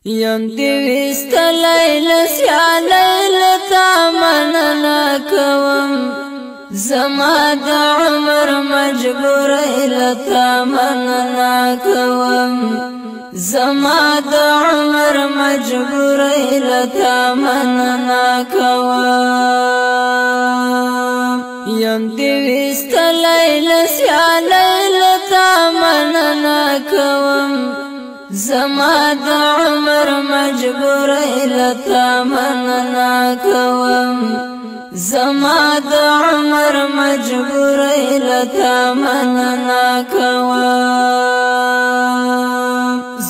یم دی وستلی لسیالی لتا مننا کوم زما د عمر مجبوری لتا مننا کوم زما د عمر مجبوری لتا مننا کوم یم دی وستلی لسیالی لتا مننا کوم زما د عمر مجبوری لتا مننا کوم زما د عمر مجبوری لتا مننا کوم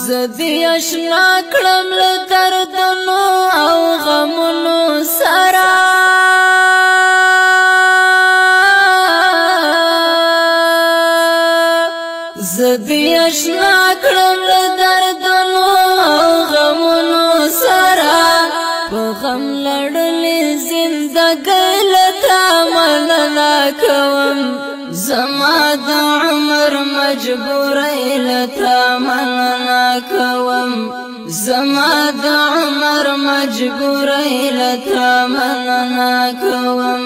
زدی اشنا کړم له دردونو او غمونو سره زدی اشنا کړم له دردونو او غمونو سره په غم لړلې زندګۍ لتا مننا کوم زما د عمر مجبوری لتا مننا کوم زما د عمر مجبوری لتا مننا کوم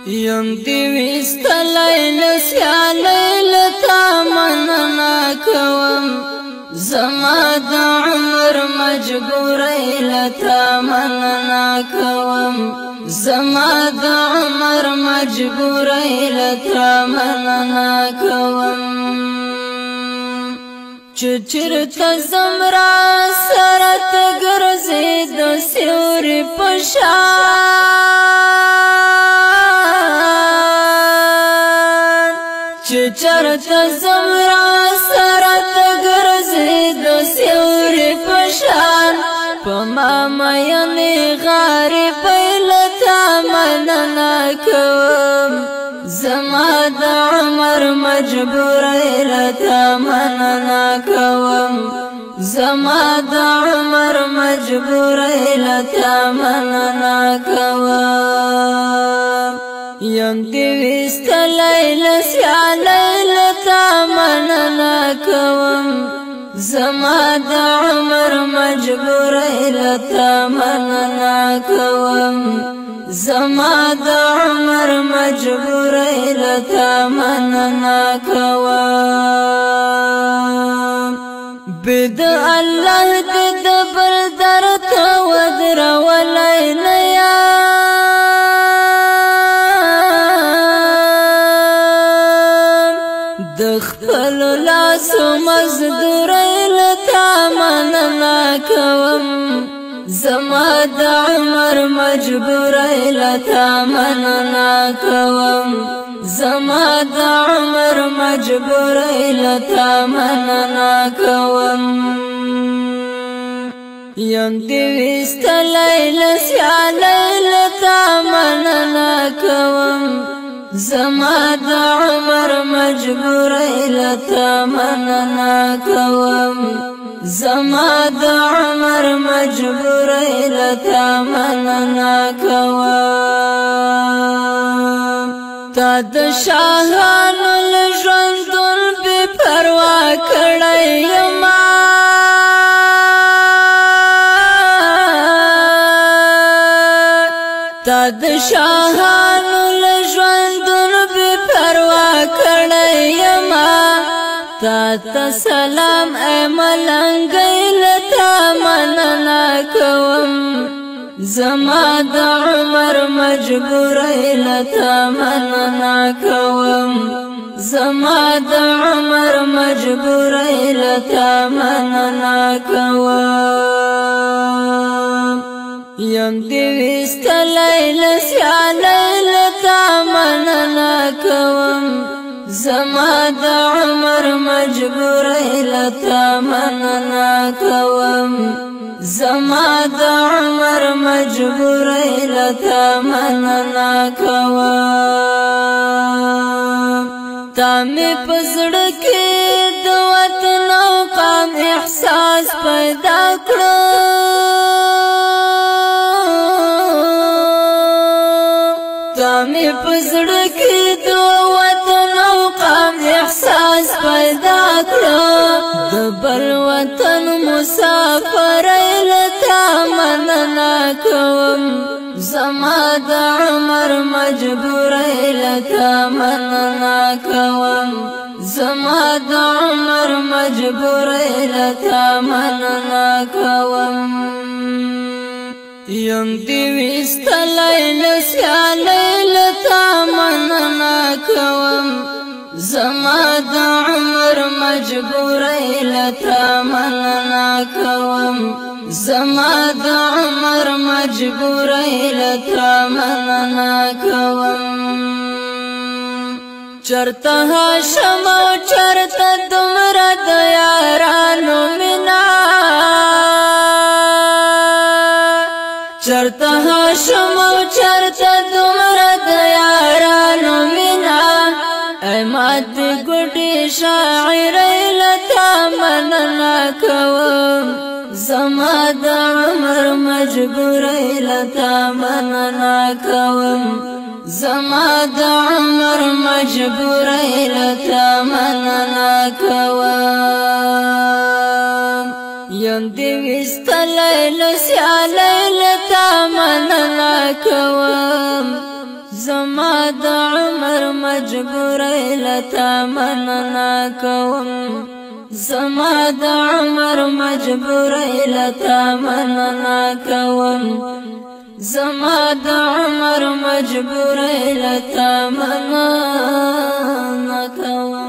یم دی وستلی لسیالی لتا مننا کوم زما د عمر مجبوری لتا مننا کوم زما د عمر مجبوری لتا مننا کوم چرته زمرا سره ته ګرځې د سیوري په شان چرته زمرا سره ته ګرځې د سیوري په شان په ما مینې غاربۍ لتا مننا کوم زما د عمر مجبوری لتا مننا کوم زما د عمر مجبوری لتا مننا کوم یم دی وستلی لسیالی لتا مننا کوم زما د عمر مجبوری لتا مننا کوم زما د عمر مجبوری لتا مننا کوم بد الله د بل درته ودرولی نه یم د خپلو لاسو مزدوری لتا مننا کوم زما د عمر مجبوری لتا مننا کوم زما د عمر مجبوری لتا مننا کوم یم دی وستلی لسیالی لتا مننا کوم زما د عمر مجبوری لتا مننا کوم زما د عمر مجبوری لتا مننا کوم تا د شاهانو له ژوندون بې پروا کړی یما تا د شاهانو له ژوندون بې پروا کړی یما تا ته سلام ای ملنګۍ لتا مننا کوم زما د عمر مجبوری لتا مننا کوم زما د عمر مجبوری لتا مننا کوم یم دی وستلی لسیالی لتا مننا کوم زما د عمر مجبوری لتا مننا کوم زما د عمر مجبوری لتا مننا کوم تا می په زړه کې د وطن او قام احساس پیدا کړو تا می په زړه کې د وطن او قام احساس پیدا کړو د بل وطن وطن مسافر لتا مننا کوم زما د عمر مجبور لتا مننا کوم زما د عمر مجبور لتا مننا کوم یم دی وستلای لسیالای لتا مننا کوم زما د عمر مجبور لتا مننا کوم زما د عمر مجبور لتا مننا کوم چرته هاشم چرته دمره د یارانو مینا چرته هاشم چرته دمره د یارانو مینا مات ګډي شاعر لتا مننا کوم زما د عمر مجبور لتا مننا کوم زما د عمر مجبور لتا مننا کوم یم دی وستلای لسیالای لتا مننا کوم زما د عمر مجبور لتا مننا کوم زما د عمر مجبور لتا مننا کوم زما د عمر مجبور لتا مننا کوم